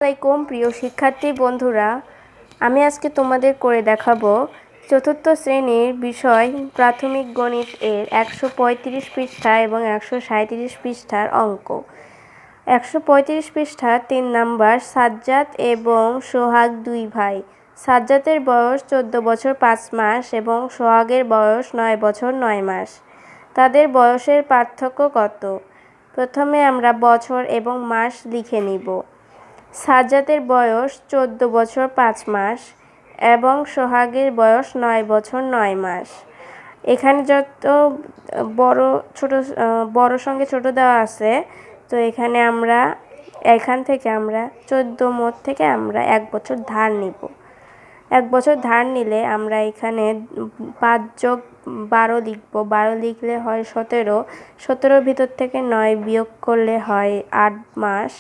আসসালামাইকুম প্রিয় শিক্ষার্থী বন্ধুরা, আমি আজকে তোমাদের করে দেখাবো চতুর্থ শ্রেণীর বিষয় প্রাথমিক গণিত এর 135 পৃষ্ঠা এবং 137 পৃষ্ঠার অঙ্ক। 135 পৃষ্ঠা 3 নাম্বার। সাজ্জাদ এবং সোহাগ দুই ভাই। সাজ্জাদের বয়স 14 বছর 5 মাস এবং সোহাগের বয়স 9 বছর 9 মাস। তাদের বয়সের পার্থক্য কত? প্রথমে আমরা বছর এবং মাস লিখে নিব। সাজ্জাদের বয়স 14 বছর 5 মাস এবং সোহাগের বয়স 9 বছর 9 মাস। এখানে যত বড় সঙ্গে ছোট দেওয়া আছে, তো এখান থেকে আমরা 14 মোট থেকে আমরা 1 বছর ধার নিব। 1 বছর ধার নিলে আমরা এখানে 5 যোগ 12 লিখব। 12 লিখলে হয় 17। 17 ভিতর থেকে 9 বিয়োগ করলে হয় 8 মাস।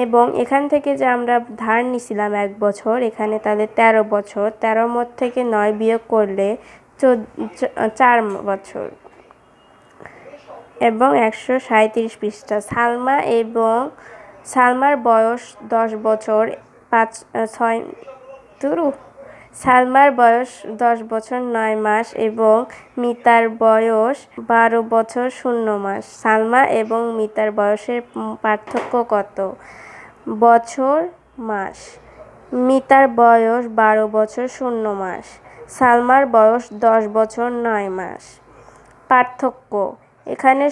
এবং এখান থেকে যে আমরা ধার নিছিলাম 1 বছর, এখানে তাহলে 13 বছর। 13 মধ্যে থেকে 9 বিয়োগ করলে 4 বছর। এবং 137 পৃষ্ঠা। সালমার বয়স 10 বছর 9 মাস এবং মিতার বয়স 12 বছর 0 মাস। সালমা এবং মিতার বয়সের পার্থক্য কত? বছর, মাস। মিতার বয়স 12 বছর 0 মাস। সালমার বয়স 10 বছর 9 মাস। পার্থক্য, এখানে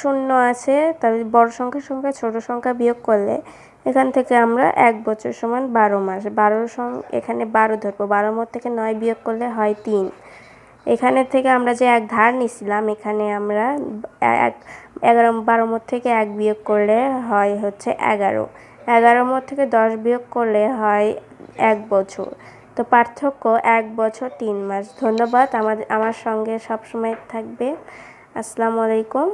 0 আছে, তাহলে বড় সংখ্যার সঙ্গে ছোট সংখ্যা বিয়োগ করলে এখান থেকে আমরা 1 বছর সমান 12 মাস। এখানে 12 ধরবো। 12 মধ্যে থেকে 9 বিয়োগ করলে হয় 3। এখানে থেকে আমরা যে 1 ধার নিছিলাম, এখানে আমরা 12 মধ্যে থেকে 1 বিয়োগ করলে হয় হচ্ছে 11। 11 মধ্যে থেকে 10 বিয়োগ করলে হয় 1 বছর। তো পার্থক্য 1 বছর 3 মাস। ধন্যবাদ। আমার সঙ্গে সবসময় থাকবে। আসসালামু আলাইকুম।